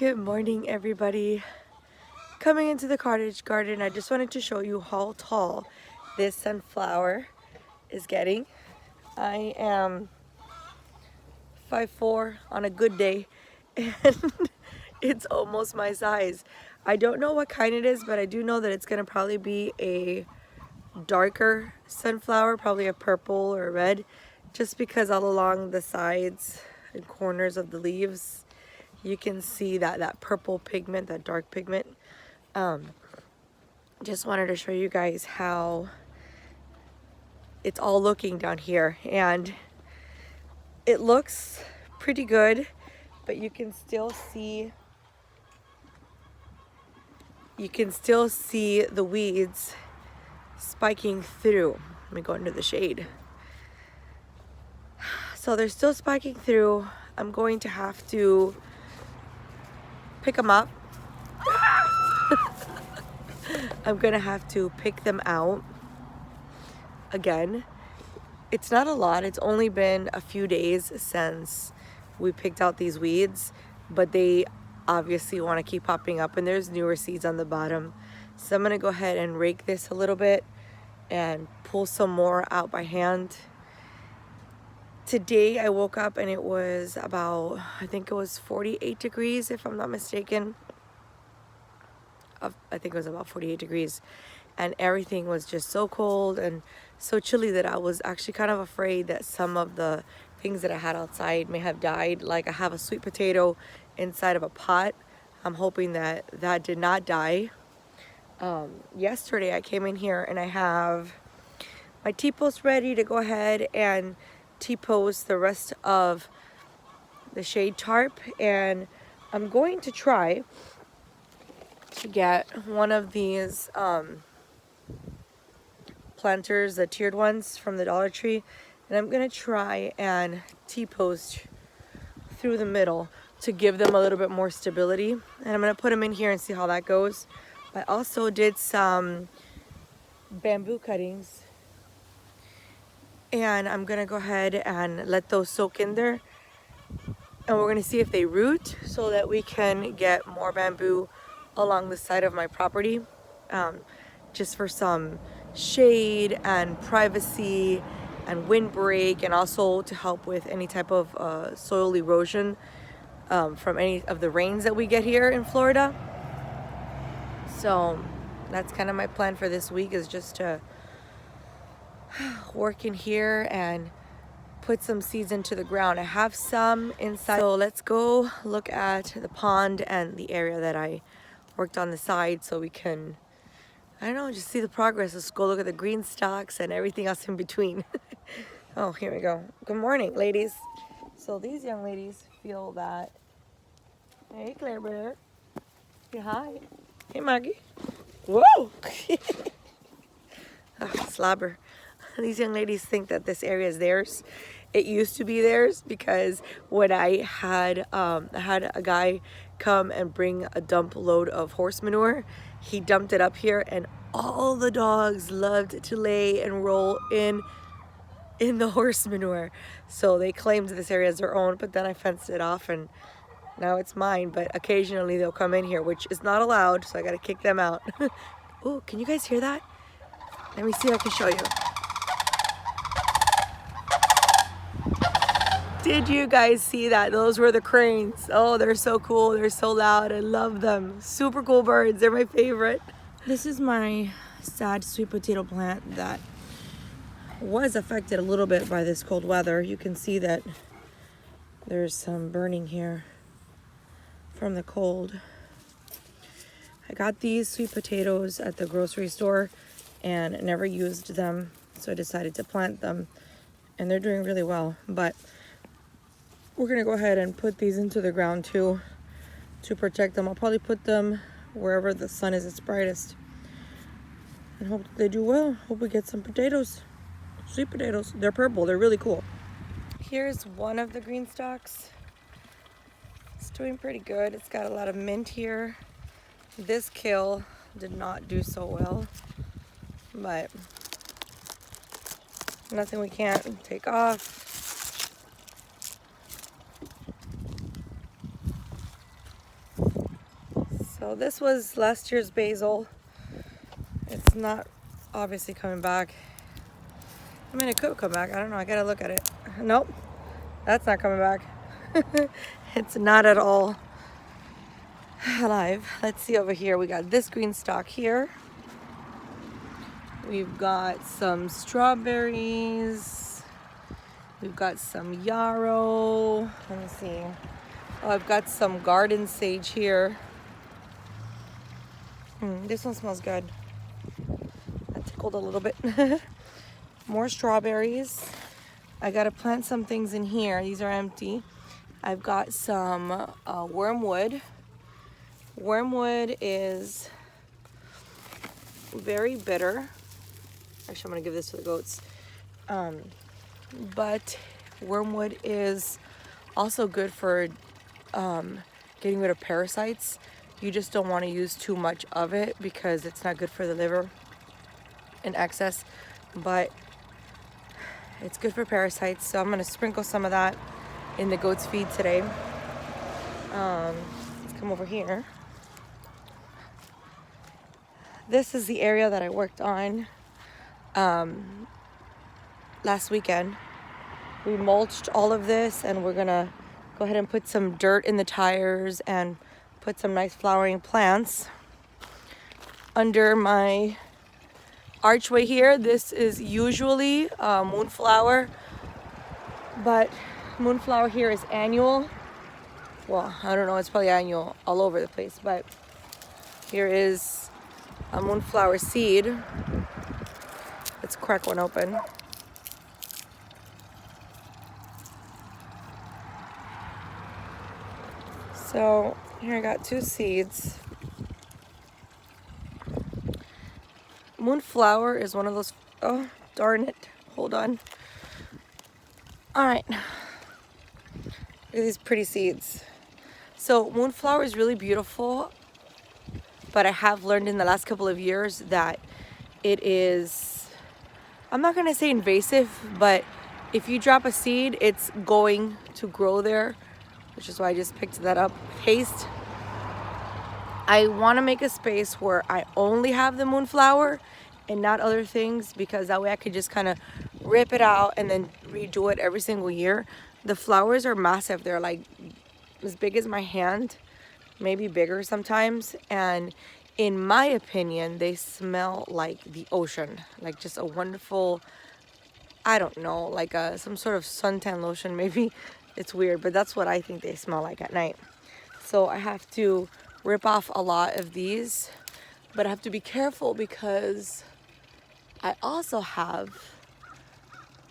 Good morning, everybody. Coming into the cottage garden, I just wanted to show you how tall this sunflower is getting. I am 5'4" on a good day, and it's almost my size. I don't know what kind it is, but I do know that it's gonna probably be a darker sunflower, probably a purple or red, just because all along the sides and corners of the leaves you can see that purple pigment, that dark pigment. Just wanted to show you guys how it's all looking down here, and it looks pretty good, but you can still see the weeds spiking through. Let me go into the shade. So they're still spiking through. I'm going to have to pick them up. I'm gonna have to pick them out again. It's not a lot. It's only been a few days since we picked out these weeds, but they obviously want to keep popping up, and there's newer seeds on the bottom. So I'm gonna go ahead and rake this a little bit and pull some more out by hand. Today I woke up and it was about, I think it was 48 degrees if I'm not mistaken. I think it was about 48 degrees, and everything was just so cold and so chilly that I was actually kind of afraid that some of the things that I had outside may have died. Like, I have a sweet potato inside of a pot. I'm hoping that that did not die. Yesterday I came in here and I have my T-post ready to go ahead and T-post the rest of the shade tarp, and I'm going to try to get one of these planters, the tiered ones from the Dollar Tree, and I'm gonna try and T-post through the middle to give them a little bit more stability, and I'm gonna put them in here and see how that goes. I also did some bamboo cuttings, and I'm gonna go ahead and let those soak in there, and we're gonna see if they root so that we can get more bamboo along the side of my property, just for some shade and privacy and windbreak, and also to help with any type of soil erosion from any of the rains that we get here in Florida. So that's kind of my plan for this week, is just to work in here and put some seeds into the ground. I have some inside. So let's go look at the pond and the area that I worked on the side, so we can, I don't know, just see the progress. Let's go look at the green stalks and everything else in between. Oh, here we go. Good morning, ladies. So these young ladies feel that, hey, Claire Bear. Say hi. Hey, Maggie. Whoa! Oh, slobber. These young ladies think that this area is theirs. It used to be theirs, because when I had a guy come and bring a dump load of horse manure, he dumped it up here, and all the dogs loved to lay and roll in the horse manure. So they claimed this area as their own, but then I fenced it off and now it's mine. But occasionally they'll come in here, which is not allowed, so I gotta kick them out. Oh, can you guys hear that? Let me see if I can show you. Did you guys see that? Those were the cranes. Oh, they're so cool. They're so loud. I love them. Super cool birds. They're my favorite. This is my sad sweet potato plant that was affected a little bit by this cold weather. You can see that there's some burning here from the cold. I got these sweet potatoes at the grocery store and never used them, so I decided to plant them, and they're doing really well. But we're gonna go ahead and put these into the ground too, to protect them. I'll probably put them wherever the sun is its brightest, and hope they do well. Hope we get some potatoes, sweet potatoes. They're purple. They're really cool. Here's one of the green stalks. It's doing pretty good. It's got a lot of mint here. This kill did not do so well, but nothing we can't take off. So this was last year's basil. It's not obviously coming back. I mean, it could come back. I don't know. I gotta look at it. Nope, that's not coming back. It's not at all alive. Let's see over here. We got this green stalk here. We've got some strawberries. We've got some yarrow. Let me see. Oh, I've got some garden sage here. This one smells good. That tickled a little bit. More strawberries. I gotta plant some things in here. These are empty. I've got some wormwood. Wormwood is very bitter. Actually, I'm gonna give this to the goats. But wormwood is also good for getting rid of parasites. You just don't want to use too much of it because it's not good for the liver in excess, but it's good for parasites. So I'm gonna sprinkle some of that in the goat's feed today. Let's come over here. This is the area that I worked on last weekend. We mulched all of this, and we're gonna go ahead and put some dirt in the tires and put some nice flowering plants under my archway here. This is usually moonflower, but moonflower here is annual. Well, I don't know, it's probably annual all over the place, but here is a moonflower seed. Let's crack one open. So here I got 2 seeds. Moonflower is one of those, oh darn it, hold on. All right, look at these pretty seeds. So moonflower is really beautiful, but I have learned in the last couple of years that it is, I'm not gonna say invasive, but if you drop a seed, it's going to grow there, which is why I just picked that up with haste. I want to make a space where I only have the moonflower and not other things, because that way I could just kind of rip it out and then redo it every single year. The flowers are massive. They're like as big as my hand, maybe bigger sometimes, and in my opinion they smell like the ocean, like just a wonderful, I don't know, like some sort of suntan lotion maybe. It's weird, but that's what I think they smell like at night. So I have to rip off a lot of these, but I have to be careful because I also have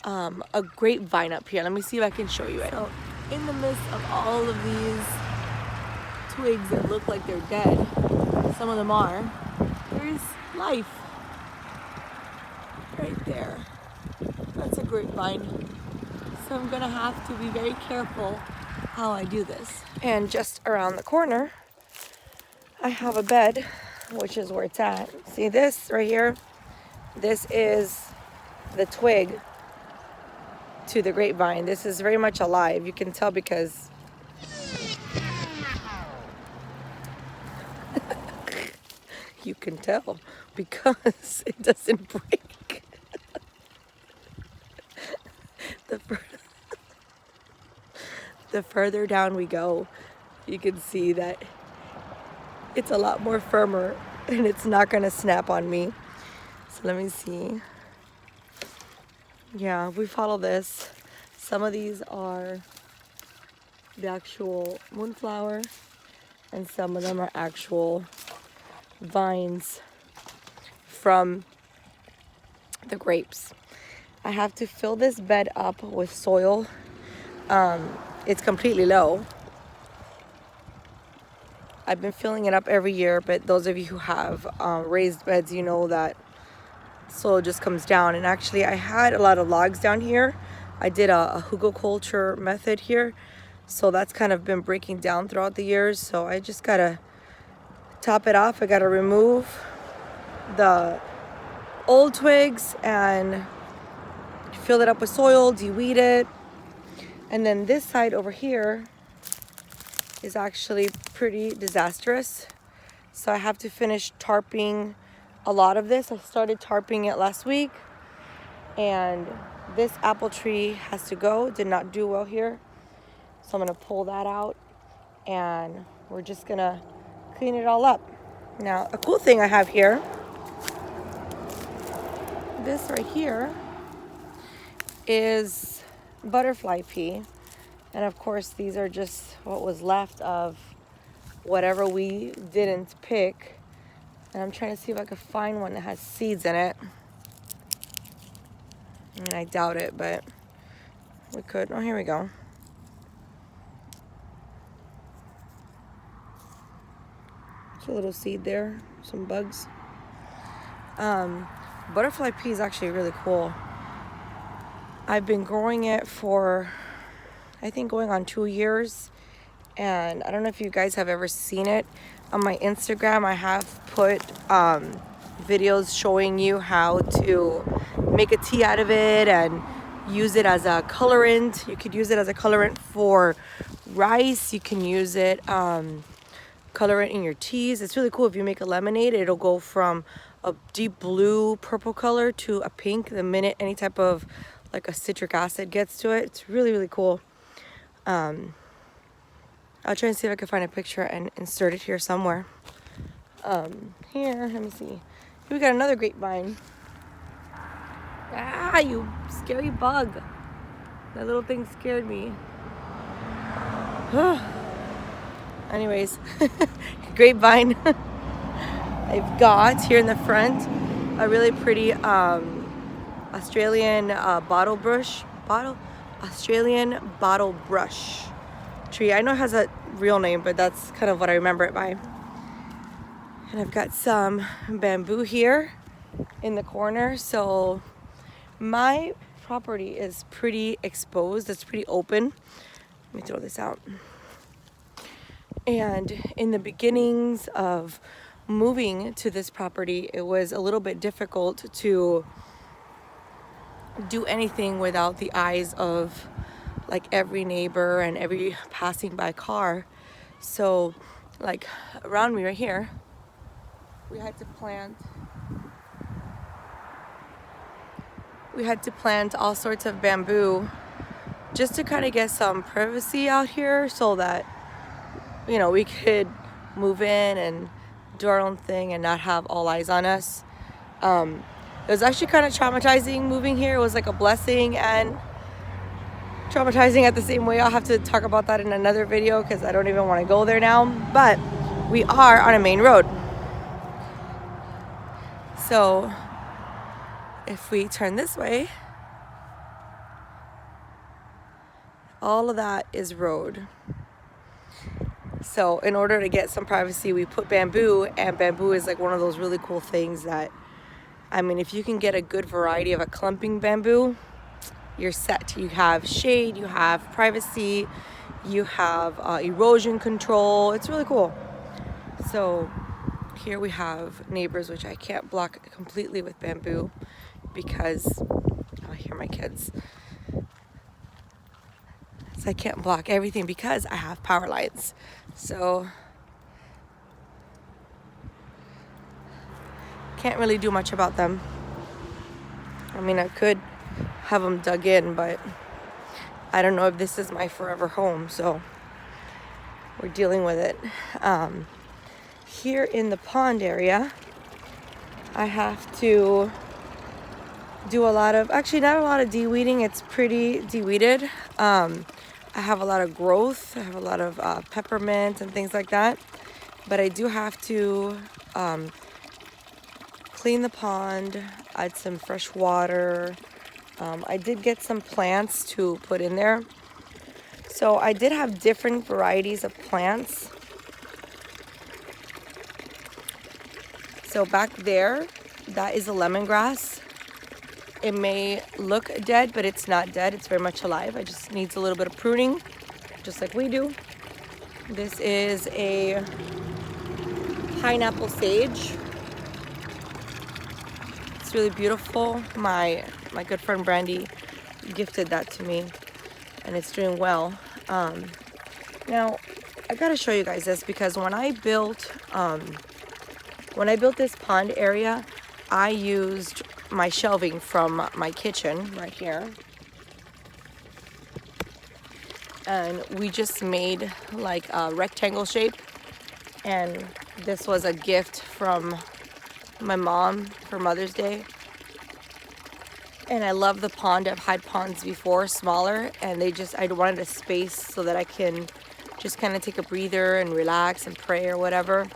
a grapevine up here. Let me see if I can show you it. So in the midst of all of these twigs that look like they're dead, some of them are, there's life right there. That's a grapevine. So I'm gonna have to be very careful how I do this. And just around the corner, I have a bed, which is where it's at. See this right here? This is the twig to the grapevine. This is very much alive. You can tell because you can tell because it doesn't break. The further down we go, you can see that it's a lot more firmer and it's not gonna snap on me. So let me see. Yeah, we follow this. Some of these are the actual moonflower and some of them are actual vines from the grapes. I have to fill this bed up with soil. It's completely low. I've been filling it up every year, but those of you who have raised beds, you know that soil just comes down. And actually I had a lot of logs down here. I did a hugelkultur method here, so that's kind of been breaking down throughout the years. So I just gotta top it off. I gotta remove the old twigs and fill it up with soil, de-weed it. And then this side over here is actually pretty disastrous. So I have to finish tarping a lot of this. I started tarping it last week, and this apple tree has to go. Did not do well here. So I'm gonna pull that out, and we're just gonna clean it all up. Now, a cool thing I have here, this right here is butterfly pea. And of course, these are just what was left of whatever we didn't pick. And I'm trying to see if I could find one that has seeds in it. I mean, I doubt it, but we could. Oh, here we go. There's a little seed there, some bugs. Butterfly pea is actually really cool. I've been growing it for, I think, going on 2 years. And I don't know if you guys have ever seen it. On my Instagram, I have put videos showing you how to make a tea out of it and use it as a colorant. You could use it as a colorant for rice. You can use it colorant in your teas. It's really cool. If you make a lemonade, it'll go from a deep blue purple color to a pink the minute any type of like a citric acid gets to it. It's really, really cool. I'll try and see if I can find a picture and insert it here somewhere. Here, let me see. Here we got another grapevine. Ah, you scary bug. That little thing scared me. Anyways, grapevine. I've got here in the front a really pretty Australian Australian bottle brush tree. I know it has a real name, but that's kind of what I remember it by. And I've got some bamboo here in the corner. So my property is pretty exposed. It's pretty open. Let me throw this out. And in the beginnings of moving to this property, it was a little bit difficult to do anything without the eyes of like every neighbor and every passing by car. So like around me right here, we had to plant all sorts of bamboo just to kind of get some privacy out here so that, you know, we could move in and do our own thing and not have all eyes on us. It was actually kind of traumatizing moving here. It was like a blessing and traumatizing at the same way. I'll have to talk about that in another video because I don't even want to go there now. But we are on a main road. So if we turn this way, all of that is road. So in order to get some privacy, we put bamboo, and bamboo is like one of those really cool things that, I mean, if you can get a good variety of a clumping bamboo, you're set. You have shade, you have privacy, you have erosion control. It's really cool. So here we have neighbors, which I can't block completely with bamboo because I hear my kids. So I can't block everything because I have power lines. So can't really do much about them. I mean, I could have them dug in, but I don't know if this is my forever home, so we're dealing with it. Here in the pond area, I have to do a lot of, actually not a lot of de-weeding. It's pretty de-weeded. I have a lot of growth. I have a lot of peppermint and things like that. But I do have to clean the pond, add some fresh water. I did get some plants to put in there. So I did have different varieties of plants. So back there, that is a lemongrass. It may look dead, but it's not dead. It's very much alive. It just needs a little bit of pruning, just like we do. This is a pineapple sage. It's really beautiful. My good friend Brandy gifted that to me, and it's doing well. Now, I gotta show you guys this, because when I built this pond area, I used my shelving from my kitchen right here, and we just made like a rectangle shape, and this was a gift from my mom for Mother's Day. And I love the pond. I've had ponds before, smaller, and I wanted a space so that I can just kind of take a breather and relax and pray or whatever.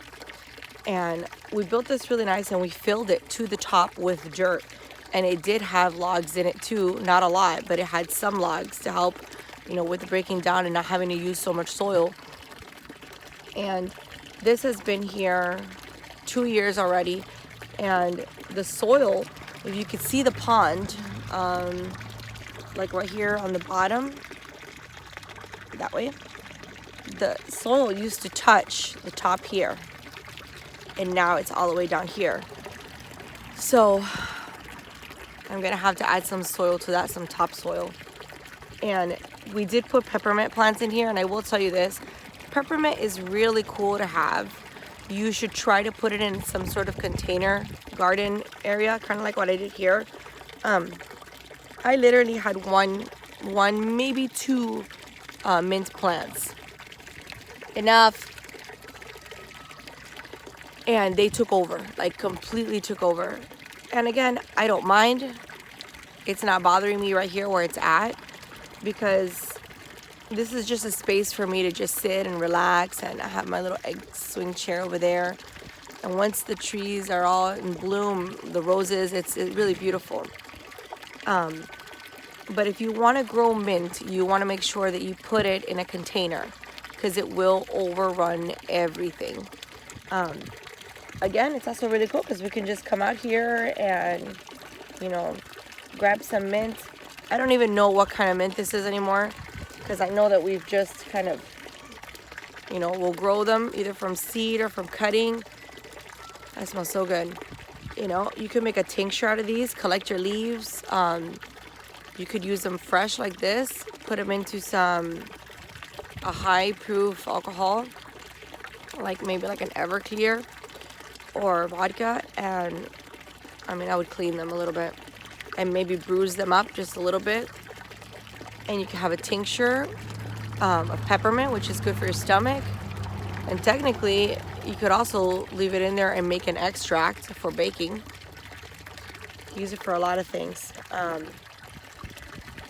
And we built this really nice, and we filled it to the top with dirt. And it did have logs in it too, not a lot, but it had some logs to help, with the breaking down and not having to use so much soil. And this has been here 2 years already, and the soil, if you could see the pond, like right here on the bottom, that way, the soil used to touch the top here, and now it's all the way down here. So I'm gonna have to add some soil to that, some topsoil. And we did put peppermint plants in here, and I will tell you this, peppermint is really cool to have. You should try to put it in some sort of container garden area, kind of like what I did here. I literally had one, maybe two mint plants. Enough. And they took over, like completely took over. And again, I don't mind. It's not bothering me right here where it's at, because this is just a space for me to just sit and relax, and I have my little egg swing chair over there. And once the trees are all in bloom, the roses, it's really beautiful. But if you want to grow mint, you want to make sure that you put it in a container, because it will overrun everything. Again, it's also really cool because we can just come out here and, grab some mint. I don't even know what kind of mint this is anymore, because I know that we've just kind of, we'll grow them either from seed or from cutting. That smells so good. You can make a tincture out of these, collect your leaves. You could use them fresh like this, put them into a high proof alcohol, like maybe like an Everclear or vodka, and I would clean them a little bit and maybe bruise them up just a little bit, and you can have a tincture of peppermint, which is good for your stomach. And technically you could also leave it in there and make an extract for baking. Use it for a lot of things.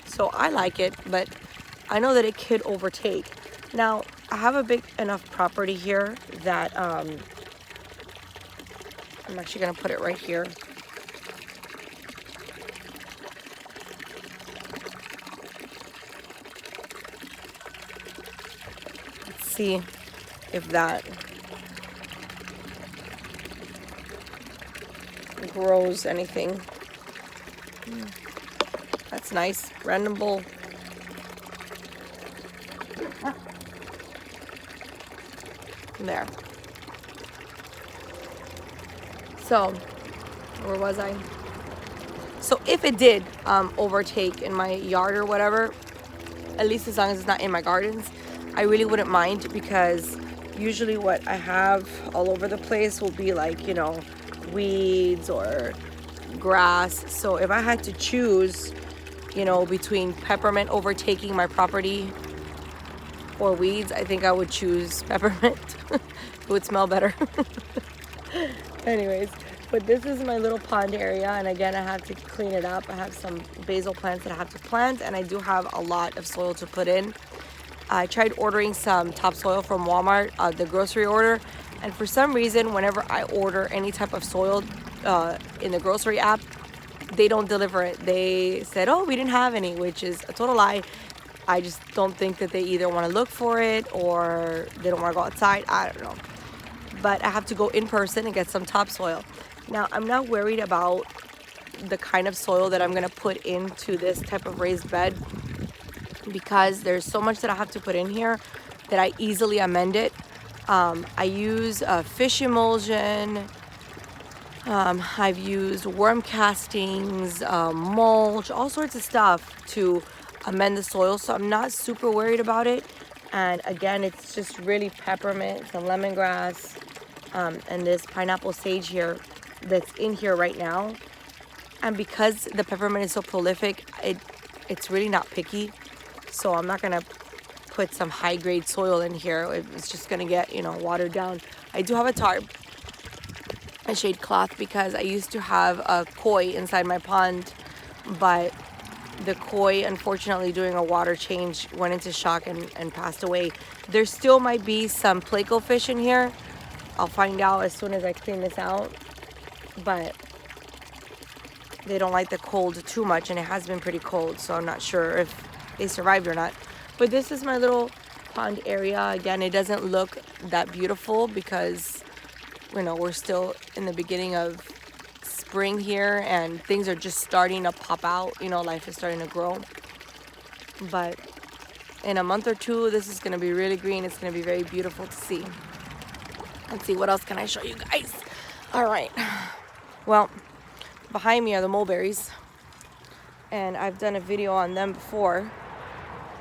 So I like it, but I know that it could overtake. Now I have a big enough property here that I'm actually gonna put it right here. Let's see if that grows anything. That's nice. Random bowl. There. So, where was I? So if it did overtake in my yard or whatever, at least as long as it's not in my gardens, I really wouldn't mind, because usually what I have all over the place will be like, weeds or grass. So if I had to choose, between peppermint overtaking my property or weeds, I think I would choose peppermint. It would smell better. Anyways, but this is my little pond area, and again, I have to clean it up. I have some basil plants that I have to plant, and I do have a lot of soil to put in. I tried ordering some topsoil from Walmart, the grocery order, and for some reason, whenever I order any type of soil in the grocery app, they don't deliver it. They said, oh, we didn't have any, which is a total lie. I just don't think that they either want to look for it or they don't want to go outside. I don't know. But I have to go in person and get some topsoil. Now, I'm not worried about the kind of soil that I'm going to put into this type of raised bed, because there's so much that I have to put in here that I easily amend it. I use fish emulsion. I've used worm castings, mulch, all sorts of stuff to amend the soil, so I'm not super worried about it. And again, it's just really peppermint, some lemongrass, and this pineapple sage here that's in here right now. And because the peppermint is so prolific, it's really not picky. So I'm not gonna put some high grade soil in here. It's just gonna get, you know, watered down. I do have a tarp, a shade cloth, because I used to have a koi inside my pond, but the koi, unfortunately, doing a water change, went into shock and passed away. There still might be some pleco fish in here. I'll find out as soon as I clean this out, but they don't like the cold too much, and it has been pretty cold, so I'm not sure if they survived or not. But this is my little pond area. Again, it doesn't look that beautiful because, you know, we're still in the beginning of spring here and things are just starting to pop out. You know, life is starting to grow. But in a month or two, this is going to be really green. It's going to be very beautiful to see. Let's see, what else can I show you guys? All right. Well, behind me are the mulberries, and I've done a video on them before.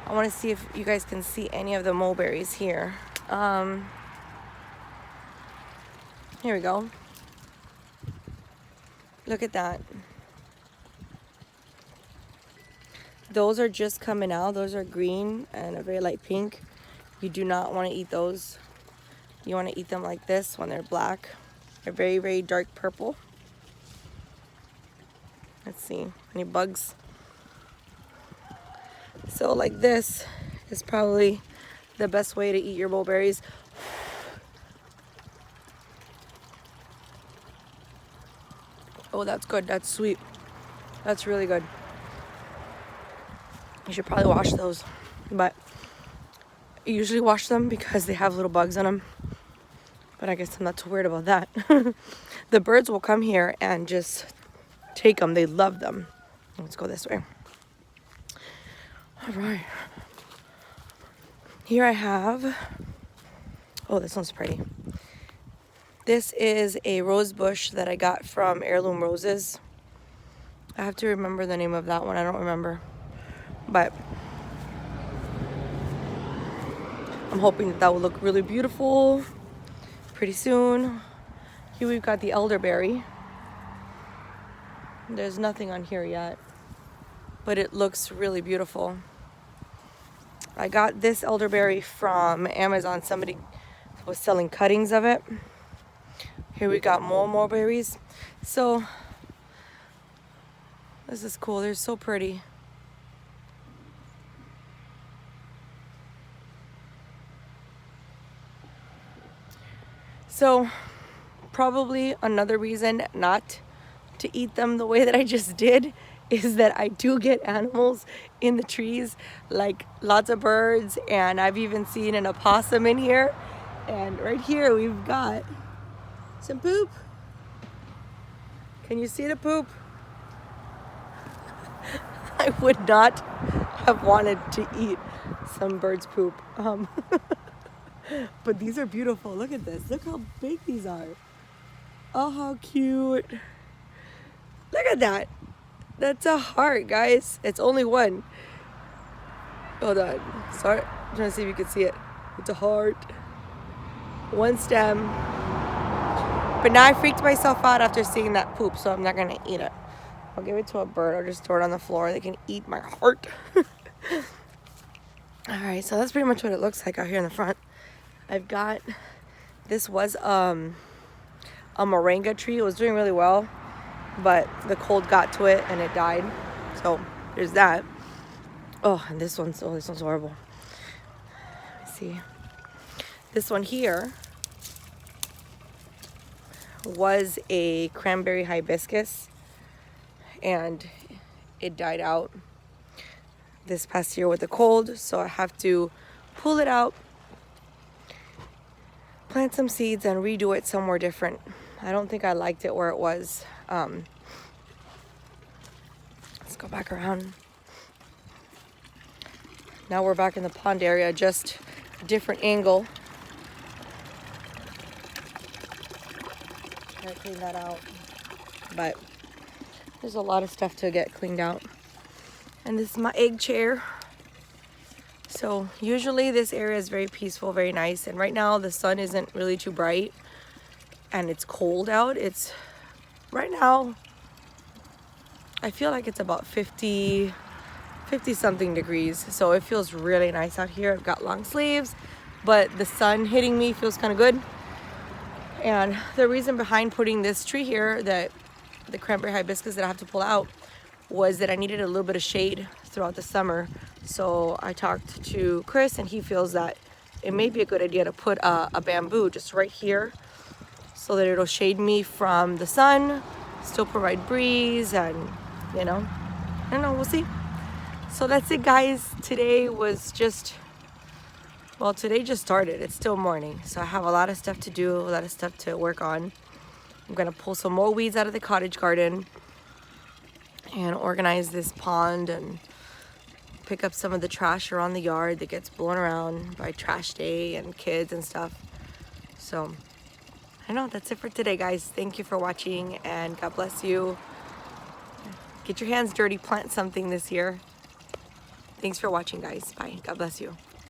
I want to see if you guys can see any of the mulberries here. Here we go. Look at that. Those are just coming out. Those are green and a very light pink. You do not want to eat those. You want to eat them like this when they're black. They're very, very dark purple. Let's see, any bugs? So like this is probably the best way to eat your mulberries. Oh, that's good. That's sweet. That's really good. You should probably wash those, but I usually wash them because they have little bugs on them. But I guess I'm not too worried about that. The birds will come here and just take them. They love them. Let's go this way. All right. Here I have, oh, this one's pretty. This is a rose bush that I got from Heirloom Roses. I have to remember the name of that one. I don't remember. But I'm hoping that will look really beautiful pretty soon. Here we've got the elderberry. There's nothing on here yet, but it looks really beautiful. I got this elderberry from Amazon. Somebody was selling cuttings of it. Here we got more mulberries. So this is cool. They're so pretty. So probably another reason not to eat them the way that I just did is that I do get animals in the trees, like lots of birds, and I've even seen an opossum in here. And right here we've got some poop. Can you see the poop? I would not have wanted to eat some bird's poop. But these are beautiful. Look at this. Look how big these are. Oh, how cute. Look at that. That's a heart, guys. It's only one. Hold on. Sorry. I'm trying to see if you can see it. It's a heart. One stem. But now I freaked myself out after seeing that poop, so I'm not going to eat it. I'll give it to a bird or just throw it on the floor. They can eat my heart. Alright, so that's pretty much what it looks like out here in the front. I've got, this was a moringa tree. It was doing really well, but the cold got to it and it died. So there's that. Oh, and this one's horrible. Let me see. This one here was a cranberry hibiscus, and it died out this past year with the cold, so I have to pull it out, plant some seeds, and redo it somewhere different. I don't think I liked it where it was. Let's go back around. Now we're back in the pond area, just a different angle. Gotta clean that out, but there's a lot of stuff to get cleaned out. And this is my egg chair. So usually this area is very peaceful, very nice, and right now the sun isn't really too bright and it's cold out. It's right now, I feel like it's about 50 something degrees, so it feels really nice out here. I've got long sleeves, but the sun hitting me feels kind of good. And the reason behind putting this tree here, that the cranberry hibiscus that I have to pull out, was that I needed a little bit of shade throughout the summer. So I talked to Chris and he feels that it may be a good idea to put a bamboo just right here so that it'll shade me from the sun, still provide breeze, and you know, I don't know, we'll see. So that's it, guys. Today was just, well, today just started. It's still morning, so I have a lot of stuff to do, a lot of stuff to work on. I'm gonna pull some more weeds out of the cottage garden and organize this pond and pick up some of the trash around the yard that gets blown around by trash day and kids and stuff. So I know that's it for today, guys. Thank you for watching, and God bless you. Get your hands dirty, plant something this year. Thanks for watching, guys. Bye. God bless you.